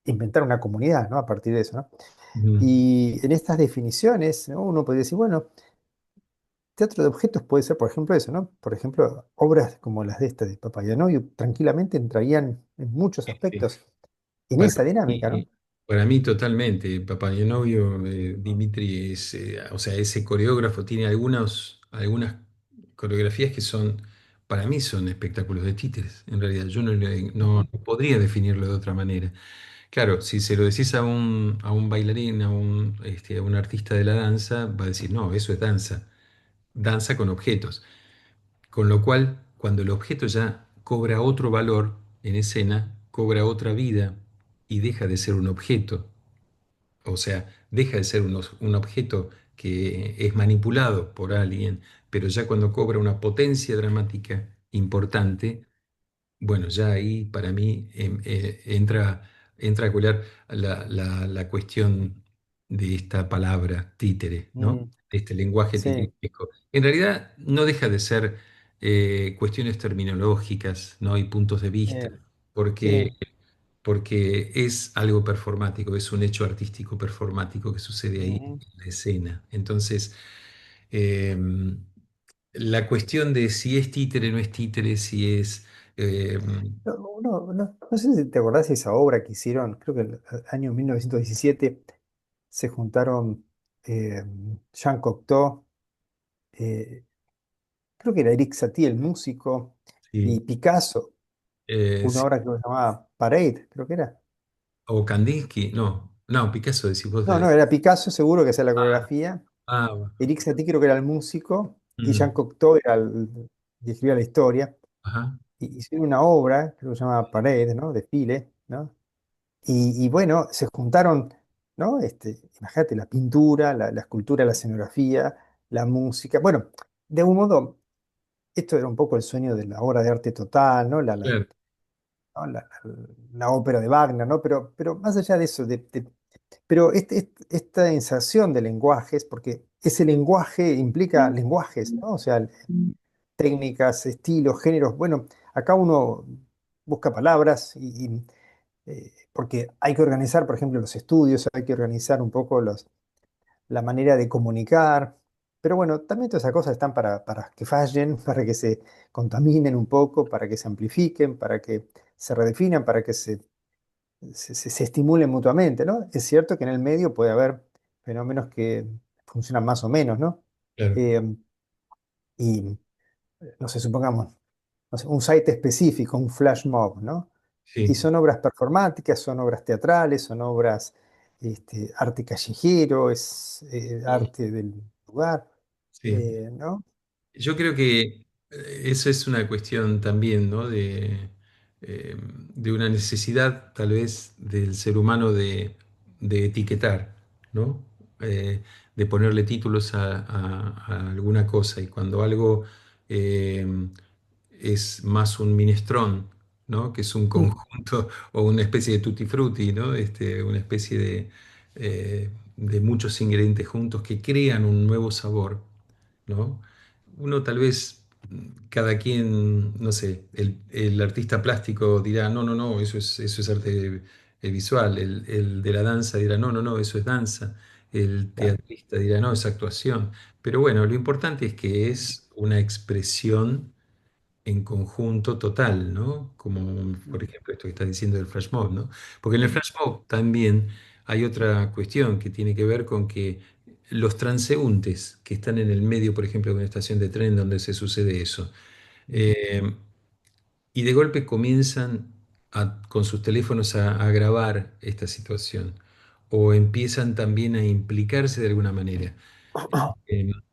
Speaker 2: inventar una comunidad, ¿no? A partir de eso, ¿no?
Speaker 1: Ujú.
Speaker 2: Y en estas definiciones, ¿no? Uno puede decir, bueno, teatro de objetos puede ser, por ejemplo, eso, ¿no? Por ejemplo, obras como las de esta de Papayanoyu tranquilamente entrarían en muchos
Speaker 1: Sí.
Speaker 2: aspectos en
Speaker 1: Para
Speaker 2: esa dinámica, ¿no?
Speaker 1: mí, para mí totalmente, Papagenovio, Dimitri, es, o sea, ese coreógrafo tiene algunas coreografías que son, para mí son espectáculos de títeres, en realidad, yo no
Speaker 2: Ujú,
Speaker 1: podría definirlo de otra manera. Claro, si se lo decís a un bailarín, a un artista de la danza, va a decir, no, eso es danza, danza con objetos. Con lo cual, cuando el objeto ya cobra otro valor en escena, cobra otra vida y deja de ser un objeto, o sea, deja de ser un objeto que es manipulado por alguien, pero ya cuando cobra una potencia dramática importante, bueno, ya ahí para mí entra a colar la cuestión de esta palabra títere, ¿no?
Speaker 2: mm,
Speaker 1: De este lenguaje
Speaker 2: sí,
Speaker 1: titirístico. En realidad no deja de ser cuestiones terminológicas, ¿no? Y puntos de vista,
Speaker 2: eh,
Speaker 1: porque,
Speaker 2: sí.
Speaker 1: porque es algo performático, es un hecho artístico performático que sucede ahí
Speaker 2: Ujú.
Speaker 1: en la escena. Entonces, em, la cuestión de si es títere, no es títere, si es...
Speaker 2: No sé si te acordás de esa obra que hicieron, creo que el año 1917 se juntaron Jean Cocteau, eh, creo que era Eric Satie, el músico, y
Speaker 1: sí,
Speaker 2: Picasso, una
Speaker 1: sí.
Speaker 2: obra que se llamaba Parade, creo que era.
Speaker 1: O Kandinsky, no, Picasso decís vos
Speaker 2: No,
Speaker 1: de...
Speaker 2: no, era Picasso, seguro que hacía la
Speaker 1: Ah,
Speaker 2: coreografía.
Speaker 1: bueno.
Speaker 2: Eric Satie creo que era el músico, y Jean
Speaker 1: Mm,
Speaker 2: Cocteau era el que escribía la historia.
Speaker 1: ajá,
Speaker 2: Y hicieron una obra, creo que se llama Parade, ¿no? Desfile, ¿no? Y bueno, se juntaron, ¿no? Imagínate, la pintura, la escultura, la escenografía, la música. Bueno, de algún modo, esto era un poco el sueño de la obra de arte total, ¿no?
Speaker 1: claro,
Speaker 2: ¿No? La ópera de Wagner, ¿no? Pero más allá de eso, pero esta inserción de lenguajes, porque ese lenguaje implica lenguajes, ¿no? O sea, técnicas, estilos, géneros. Bueno, acá uno busca palabras porque hay que organizar, por ejemplo, los estudios, hay que organizar un poco la manera de comunicar. Pero bueno, también todas esas cosas están para que fallen, para que se contaminen un poco, para que se amplifiquen, para que se redefinan, para que se estimulen mutuamente, ¿no? Es cierto que en el medio puede haber fenómenos que funcionan más o menos, ¿no?
Speaker 1: claro,
Speaker 2: Eh, y no sé, supongamos, no sé, un site específico, un flash mob, ¿no? Y
Speaker 1: sí,
Speaker 2: son obras performáticas, son obras teatrales, son obras arte callejero, es
Speaker 1: sí,
Speaker 2: arte del lugar,
Speaker 1: sí.
Speaker 2: ¿no?
Speaker 1: Yo creo que eso es una cuestión también, ¿no? De una necesidad tal vez del ser humano de etiquetar, ¿no? De ponerle títulos a alguna cosa y cuando algo eh, es más un minestrón, ¿no? Que es un conjunto o una especie de tutti frutti, ¿no? Una especie de muchos ingredientes juntos que crean un nuevo sabor, ¿no? Uno tal vez, cada quien, no sé, el artista plástico dirá, no, no, no, eso es arte visual, el de la danza dirá, no, no, no, eso es danza, el
Speaker 2: Claro.
Speaker 1: teatrista dirá, no, es actuación. Pero bueno, lo importante es que es una expresión en conjunto total, ¿no? Como por ejemplo esto que estás diciendo del flash mob, ¿no? Porque en el flash mob también hay otra cuestión que tiene que ver con que los transeúntes que están en el medio, por ejemplo, de una estación de tren donde se sucede eso, eh, y de golpe comienzan con sus teléfonos a grabar esta situación, o empiezan también a implicarse de alguna manera.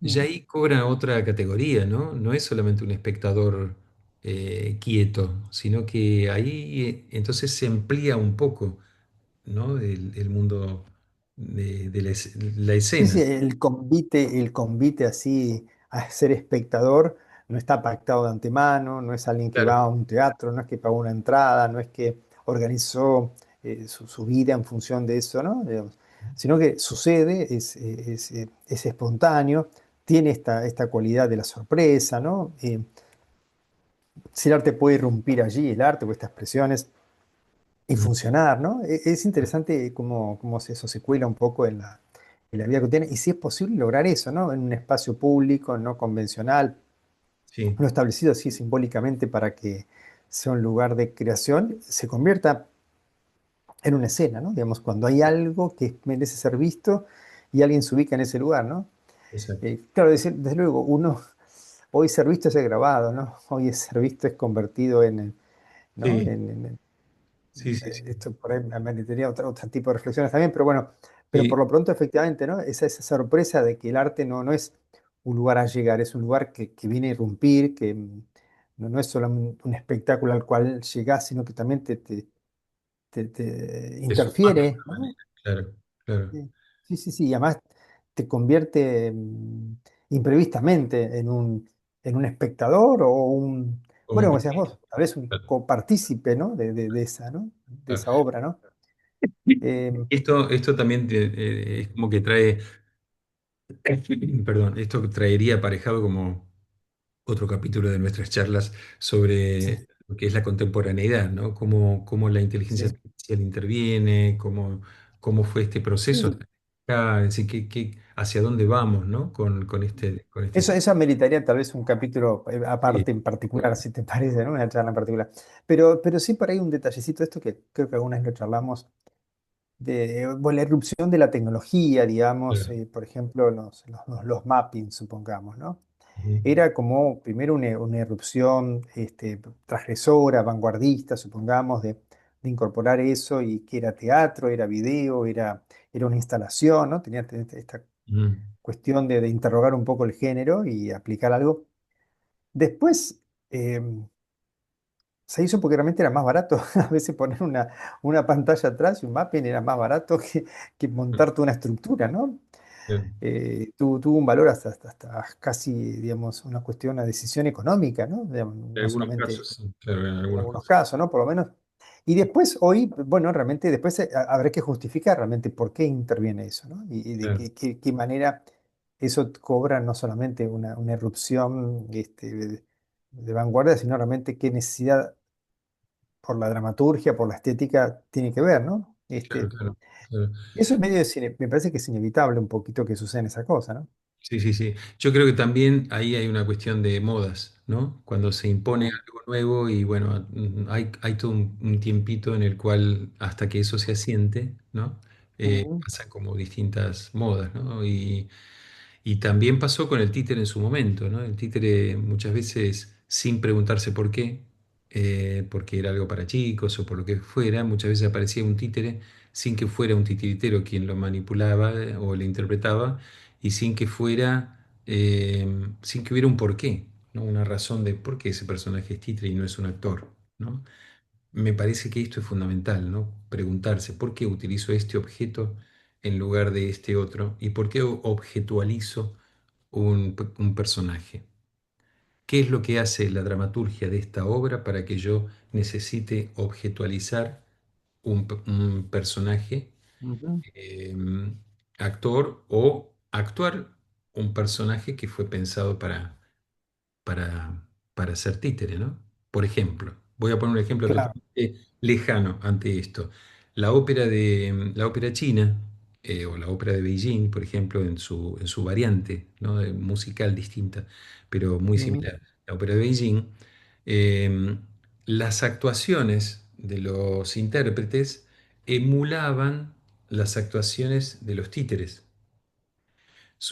Speaker 1: Ya ahí cobra otra categoría, ¿no? No es solamente un espectador quieto, sino que ahí entonces se amplía un poco, ¿no? El mundo de la
Speaker 2: Sí, sí,
Speaker 1: escena.
Speaker 2: el convite así a ser espectador no está pactado de antemano, no es alguien que va
Speaker 1: Claro.
Speaker 2: a un teatro, no es que pagó una entrada, no es que organizó su vida en función de eso, ¿no? Digamos, sino que sucede, es espontáneo, tiene esta cualidad de la sorpresa, ¿no? Si el arte puede irrumpir allí, el arte o estas expresiones, y
Speaker 1: Mm,
Speaker 2: funcionar, ¿no? Es interesante cómo eso se cuela un poco en la vida cotidiana y si es posible lograr eso, ¿no? En un espacio público, no convencional,
Speaker 1: sí,
Speaker 2: no establecido así simbólicamente para que sea un lugar de creación, se convierta en una escena, ¿no? Digamos, cuando hay algo que merece ser visto y alguien se ubica en ese lugar, ¿no?
Speaker 1: exacto.
Speaker 2: Claro, desde luego, hoy ser visto es ser grabado, ¿no? Hoy ser visto es convertido ¿no?
Speaker 1: Sí, sí, sí, sí.
Speaker 2: Esto por ahí merecería otro tipo de reflexiones también, pero bueno, pero por
Speaker 1: Y
Speaker 2: lo pronto efectivamente, ¿no? Esa sorpresa de que el arte no es un lugar a llegar, es un lugar que viene a irrumpir, que no es solo un espectáculo al cual llegás, sino que también te
Speaker 1: es humano de
Speaker 2: interfiere,
Speaker 1: alguna
Speaker 2: ¿no?
Speaker 1: manera, claro, claro.
Speaker 2: Sí, sí, sí, sí, y además te convierte imprevistamente en un espectador o
Speaker 1: Como
Speaker 2: bueno,
Speaker 1: un
Speaker 2: como decías vos, tal vez un
Speaker 1: claro,
Speaker 2: copartícipe, ¿no? De esa, ¿no? De
Speaker 1: claro.
Speaker 2: esa obra, ¿no? Eh,
Speaker 1: Esto también es como que trae, perdón, esto traería aparejado como otro capítulo de nuestras charlas sobre
Speaker 2: sí,
Speaker 1: lo que es la contemporaneidad, ¿no? Cómo la inteligencia
Speaker 2: sí.
Speaker 1: artificial interviene, cómo fue este proceso
Speaker 2: Sí,
Speaker 1: hasta acá, es decir, hacia dónde vamos, ¿no? Con este tema.
Speaker 2: eso ameritaría tal vez un capítulo
Speaker 1: Sí,
Speaker 2: aparte en particular, si te parece, ¿no? Una charla en particular. Pero sí por ahí un detallecito, esto que creo que alguna vez lo charlamos, de bueno, la irrupción de la tecnología, digamos,
Speaker 1: claro.
Speaker 2: por ejemplo, los mappings, supongamos, ¿no?
Speaker 1: Ujú,
Speaker 2: Era como primero una irrupción transgresora, vanguardista, supongamos, de incorporar eso y que era teatro, era video, era una instalación, ¿no? Tenía esta
Speaker 1: ujú,
Speaker 2: cuestión de interrogar un poco el género y aplicar algo. Después eh, se hizo porque realmente era más barato. A veces poner una pantalla atrás y un mapping era más barato que
Speaker 1: ujú,
Speaker 2: montar toda una estructura, ¿no?
Speaker 1: claro.
Speaker 2: Tuvo un valor hasta casi, digamos, una cuestión, una decisión económica, ¿no? Digamos,
Speaker 1: En
Speaker 2: no
Speaker 1: algunos
Speaker 2: solamente
Speaker 1: casos, sí, claro, en
Speaker 2: en
Speaker 1: algunos
Speaker 2: algunos
Speaker 1: casos.
Speaker 2: casos, ¿no? Por lo menos. Y después, hoy, bueno, realmente después habrá que justificar realmente por qué interviene eso, ¿no? Y de
Speaker 1: Claro,
Speaker 2: qué manera eso cobra no solamente una irrupción de vanguardia, sino realmente qué necesidad por la dramaturgia, por la estética tiene que ver, ¿no?
Speaker 1: claro, claro, claro.
Speaker 2: Eso es medio me parece que es inevitable un poquito que suceda esa cosa, ¿no?
Speaker 1: Sí, sí, sí. Yo creo que también ahí hay una cuestión de modas, ¿no? Cuando se impone
Speaker 2: Mm,
Speaker 1: algo nuevo y bueno, hay todo un tiempito en el cual hasta que eso se asiente, ¿no?
Speaker 2: mm,
Speaker 1: Pasan como distintas modas, ¿no? Y también pasó con el títere en su momento, ¿no? El títere muchas veces sin preguntarse por qué, porque era algo para chicos o por lo que fuera, muchas veces aparecía un títere sin que fuera un titiritero quien lo manipulaba o lo interpretaba y sin que hubiera un porqué, ¿no? Una razón de por qué ese personaje es títere y no es un actor, ¿no? Me parece que esto es fundamental, ¿no? Preguntarse por qué utilizo este objeto en lugar de este otro y por qué objetualizo un personaje. ¿Qué es lo que hace la dramaturgia de esta obra para que yo necesite objetualizar un personaje,
Speaker 2: ujú.
Speaker 1: eh, actor o actuar un personaje que fue pensado para ser títere, ¿no? Por ejemplo, voy a poner un ejemplo
Speaker 2: Claro.
Speaker 1: totalmente lejano ante esto. La ópera china, o la ópera de Beijing, por ejemplo, en su variante, ¿no? Musical distinta, pero muy
Speaker 2: Mm,
Speaker 1: similar. La ópera de Beijing, eh, las actuaciones de los intérpretes emulaban las actuaciones de los títeres.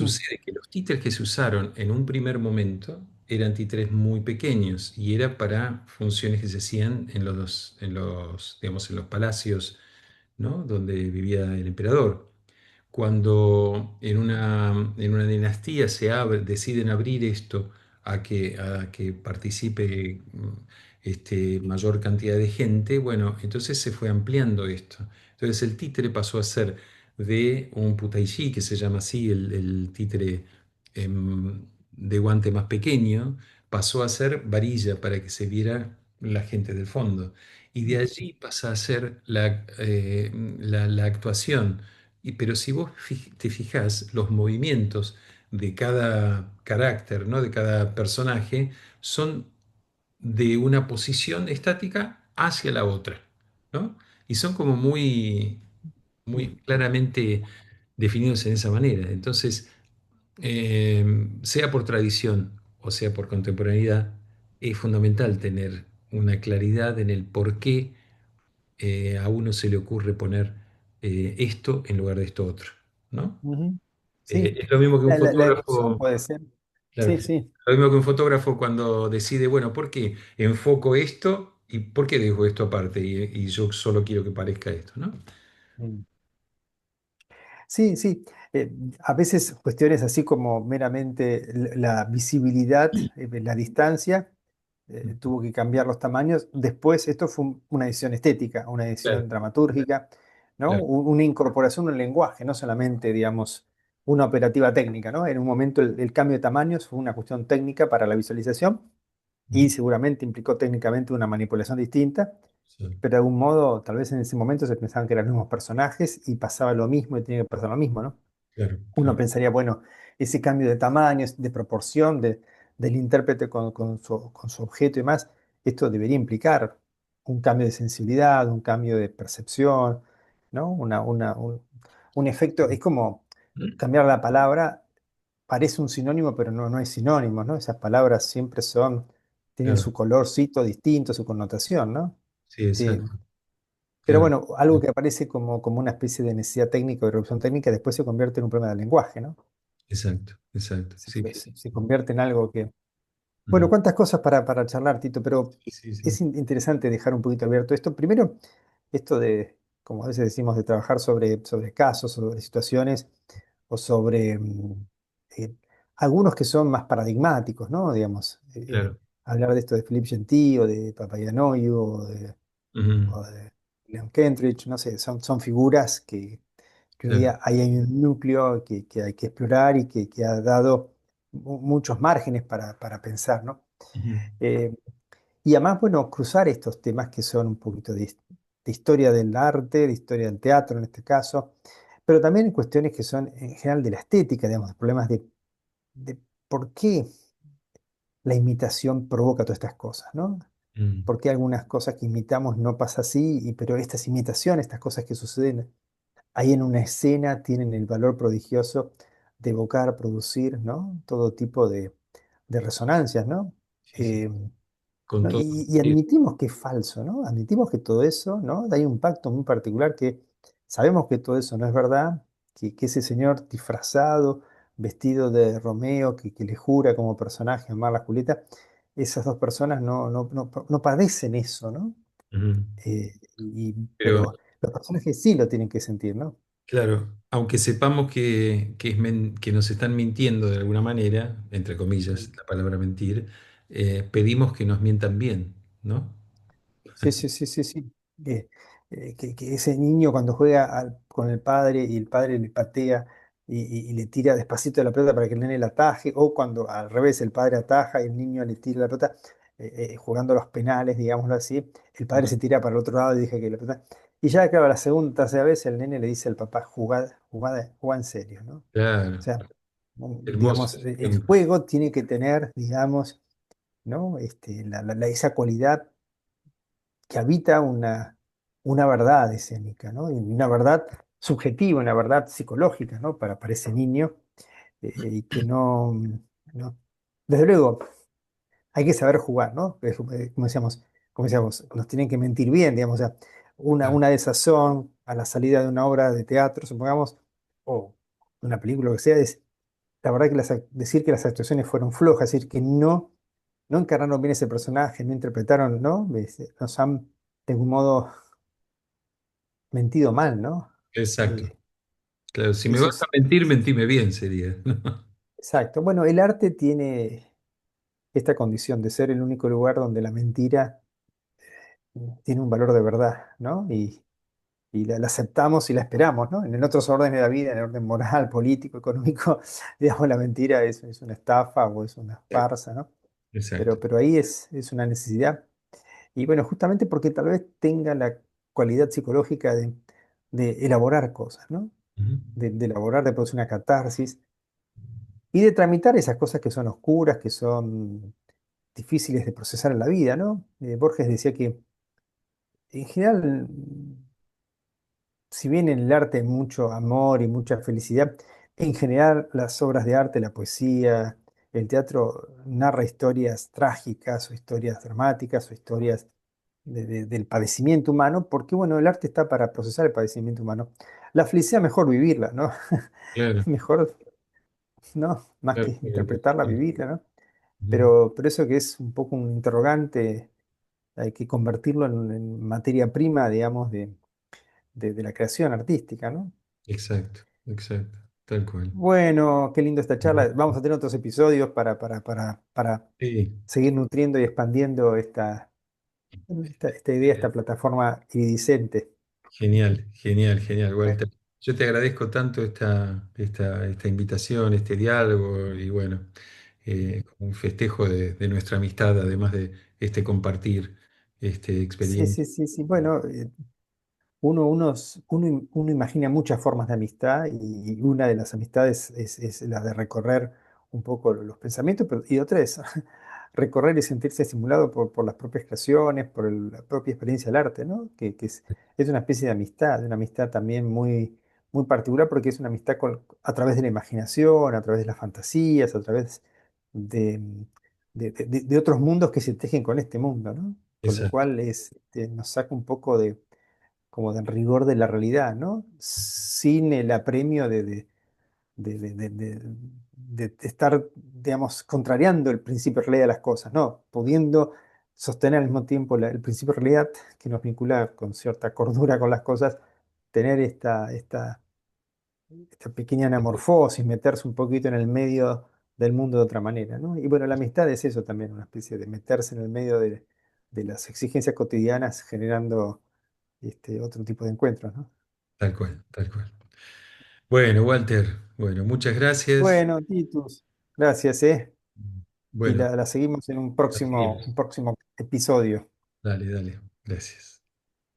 Speaker 2: mm,
Speaker 1: Sucede que los títeres que se usaron en un primer momento eran títeres muy pequeños y era para funciones que se hacían digamos, en los palacios, ¿no? Donde vivía el emperador. Cuando en una dinastía deciden abrir esto a que participe mayor cantidad de gente, bueno, entonces se fue ampliando esto. Entonces el títere pasó a ser de un putaishí, que se llama así, el títere de guante más pequeño, pasó a ser varilla para que se viera la gente del fondo. Y de allí pasa a ser la actuación. Pero si vos te fijás, los movimientos de cada carácter, ¿no? De cada personaje, son de una posición estática hacia la otra, ¿no? Y son como muy claramente definidos en esa manera. Entonces, sea por tradición o sea por contemporaneidad, es fundamental tener una claridad en el por qué a uno se le ocurre poner esto en lugar de esto otro, ¿no?
Speaker 2: Ujú. Sí,
Speaker 1: Es lo mismo que un
Speaker 2: la devoción
Speaker 1: fotógrafo,
Speaker 2: puede ser.
Speaker 1: claro,
Speaker 2: Sí, sí.
Speaker 1: lo mismo que un fotógrafo cuando decide, bueno, ¿por qué enfoco esto y por qué dejo esto aparte? Y yo solo quiero que parezca esto, ¿no?
Speaker 2: Mm. Sí, sí. A veces cuestiones así como meramente la visibilidad, la distancia, tuvo que cambiar los tamaños. Después, esto fue una decisión estética, una
Speaker 1: Claro,
Speaker 2: decisión dramatúrgica, ¿no?
Speaker 1: claro.
Speaker 2: Una incorporación en el lenguaje, no solamente, digamos, una operativa técnica, ¿no? En un momento el cambio de tamaños fue una cuestión técnica para la visualización y
Speaker 1: Ujú.
Speaker 2: seguramente implicó técnicamente una manipulación distinta,
Speaker 1: Sí,
Speaker 2: pero de algún modo, tal vez en ese momento se pensaban que eran los mismos personajes y pasaba lo mismo y tenía que pasar lo mismo, ¿no?
Speaker 1: claro,
Speaker 2: Uno
Speaker 1: claro.
Speaker 2: pensaría, bueno, ese cambio de tamaño, de proporción del intérprete con su objeto y más, esto debería implicar un cambio de sensibilidad, un cambio de percepción, ¿no? Un efecto, es como cambiar la palabra, parece un sinónimo, pero no es sinónimo, ¿no? Esas palabras siempre tienen
Speaker 1: Claro,
Speaker 2: su colorcito distinto, su connotación, ¿no?
Speaker 1: sí,
Speaker 2: Eh,
Speaker 1: exacto,
Speaker 2: pero
Speaker 1: claro,
Speaker 2: bueno, algo que aparece como una especie de necesidad técnica o de reducción técnica, después se convierte en un problema del lenguaje, ¿no?
Speaker 1: exacto, exacto.
Speaker 2: se,
Speaker 1: Sí,
Speaker 2: fue-
Speaker 1: sí,
Speaker 2: se- se convierte en algo que... Bueno,
Speaker 1: ujú,
Speaker 2: cuántas cosas para charlar, Tito, pero
Speaker 1: sí, sí, sí,
Speaker 2: es interesante dejar un poquito abierto esto. Primero, esto de, como a veces decimos, de trabajar sobre casos, sobre situaciones o sobre eh, algunos que son más paradigmáticos, ¿no? Digamos,
Speaker 1: claro.
Speaker 2: hablar de esto de Philippe Gentil o de Papayanoyu
Speaker 1: Ujú,
Speaker 2: o de Leon Kentridge, no sé, son figuras que hoy
Speaker 1: claro.
Speaker 2: día ahí hay un núcleo que hay que explorar y que ha dado muchos márgenes para pensar, ¿no?
Speaker 1: Ujú,
Speaker 2: Eh, y además, bueno, cruzar estos temas que son un poquito de historia del arte, de historia del teatro en este caso, pero también cuestiones que son en general de la estética, digamos, problemas de por qué la imitación provoca todas estas cosas, ¿no?
Speaker 1: mm,
Speaker 2: ¿Por qué algunas cosas que imitamos no pasa así, pero estas imitaciones, estas cosas que suceden ahí en una escena tienen el valor prodigioso de evocar, producir, ¿no? Todo tipo de resonancias, ¿no?
Speaker 1: sí, sí,
Speaker 2: Eh,
Speaker 1: con
Speaker 2: ¿No?
Speaker 1: todo.
Speaker 2: Y
Speaker 1: Sí,
Speaker 2: admitimos que es falso, ¿no? Admitimos que todo eso, ¿no? Hay un pacto muy particular que sabemos que todo eso no es verdad, que ese señor disfrazado, vestido de Romeo, que le jura como personaje amar a Julieta, esas dos personas no padecen eso, ¿no?
Speaker 1: ujú. Pero
Speaker 2: Pero los personajes sí lo tienen que sentir, ¿no?
Speaker 1: claro, aunque sepamos que nos están mintiendo de alguna manera, entre comillas,
Speaker 2: Mm.
Speaker 1: la palabra mentir, pedimos que nos mientan bien, ¿no?
Speaker 2: Sí, sí, sí, sí, sí. Que ese niño cuando juega con el padre y el padre le patea y le tira despacito de la pelota para que el nene la ataje, o cuando al revés el padre ataja y el niño le tira la pelota, jugando los penales, digámoslo así, el padre
Speaker 1: Ujú.
Speaker 2: se tira para el otro lado y deja que la pelota. Y ya, claro, la segunda, tercera vez el nene le dice al papá, jugá en serio, ¿no? O
Speaker 1: Claro,
Speaker 2: sea,
Speaker 1: hermoso
Speaker 2: digamos, el
Speaker 1: ejemplo.
Speaker 2: juego tiene que tener, digamos, ¿no? Esa cualidad que habita una verdad escénica, ¿no? Y una verdad subjetiva, una verdad psicológica, ¿no? Para ese niño, y que no... Desde luego, hay que saber jugar, ¿no? Como decíamos, nos tienen que mentir bien, digamos, o sea,
Speaker 1: Claro,
Speaker 2: una desazón a la salida de una obra de teatro, supongamos, o una película, lo que sea, es la verdad que decir que las actuaciones fueron flojas, es decir, que no encarnaron bien ese personaje, no interpretaron, ¿no? Nos han de algún modo mentido mal, ¿no?
Speaker 1: exacto.
Speaker 2: Eh,
Speaker 1: Claro, si
Speaker 2: y
Speaker 1: me
Speaker 2: eso
Speaker 1: vas a
Speaker 2: es
Speaker 1: mentir, mentime bien, sería.
Speaker 2: exacto. Bueno, el arte tiene. esta condición de ser el único lugar donde la mentira tiene un valor de verdad, ¿no? Y la aceptamos y la esperamos, ¿no? En otros órdenes de la vida, en el orden moral, político, económico, digamos, la mentira es una estafa o es una farsa, ¿no?
Speaker 1: Exacto.
Speaker 2: Pero ahí es una necesidad. Y bueno, justamente porque tal vez tenga la cualidad psicológica de elaborar cosas, ¿no?
Speaker 1: Ujú.
Speaker 2: De elaborar, de producir una catarsis y de tramitar esas cosas que son oscuras, que son difíciles de procesar en la vida, ¿no? Borges decía que en general, si bien en el arte hay mucho amor y mucha felicidad, en general las obras de arte, la poesía, el teatro narra historias trágicas o historias dramáticas o historias del padecimiento humano, porque bueno, el arte está para procesar el padecimiento humano. La felicidad mejor vivirla, ¿no?
Speaker 1: Claro,
Speaker 2: Mejor, ¿no? Más
Speaker 1: claro,
Speaker 2: que
Speaker 1: claro,
Speaker 2: interpretarla,
Speaker 1: sí.
Speaker 2: vivirla, ¿no?
Speaker 1: Ujú.
Speaker 2: Pero eso que es un poco un interrogante, hay que convertirlo en materia prima, digamos, de la creación artística, ¿no?
Speaker 1: Exacto, exacto, tal cual.
Speaker 2: Bueno, qué lindo esta
Speaker 1: Ujú.
Speaker 2: charla. Vamos a tener otros episodios para
Speaker 1: Sí,
Speaker 2: seguir nutriendo y expandiendo esta idea, esta plataforma iridiscente.
Speaker 1: genial, genial, genial,
Speaker 2: Bueno,
Speaker 1: Walter. Yo te agradezco tanto esta invitación, este diálogo y bueno, como un festejo de nuestra amistad, además de este compartir
Speaker 2: sí,
Speaker 1: experiencia.
Speaker 2: sí, sí, sí. Bueno, uno imagina muchas formas de amistad y una de las amistades es la de recorrer un poco los pensamientos, y otra es recorrer y sentirse estimulado por las propias creaciones, por la propia experiencia del arte, ¿no? Que es una especie de una amistad también muy, muy particular porque es una amistad a través de la imaginación, a través de las fantasías, a través de, de otros mundos que se tejen con este mundo, ¿no? Con lo
Speaker 1: Exacto,
Speaker 2: cual nos saca un poco como del rigor de la realidad, ¿no? Sin el apremio de estar, digamos, contrariando el principio de realidad de las cosas, ¿no? Pudiendo sostener al mismo tiempo el principio de realidad que nos vincula con cierta cordura con las cosas, tener esta pequeña anamorfosis, meterse un poquito en el medio del mundo de otra manera, ¿no? Y bueno, la amistad es eso también, una especie de meterse en el medio de las exigencias cotidianas, generando otro tipo de encuentros, ¿no?
Speaker 1: tal cual, tal cual. Bueno, Walter, bueno, muchas gracias.
Speaker 2: Bueno, Titus, gracias, ¿eh? Y
Speaker 1: Bueno,
Speaker 2: la seguimos en
Speaker 1: la seguimos.
Speaker 2: un próximo episodio.
Speaker 1: Dale, dale, gracias.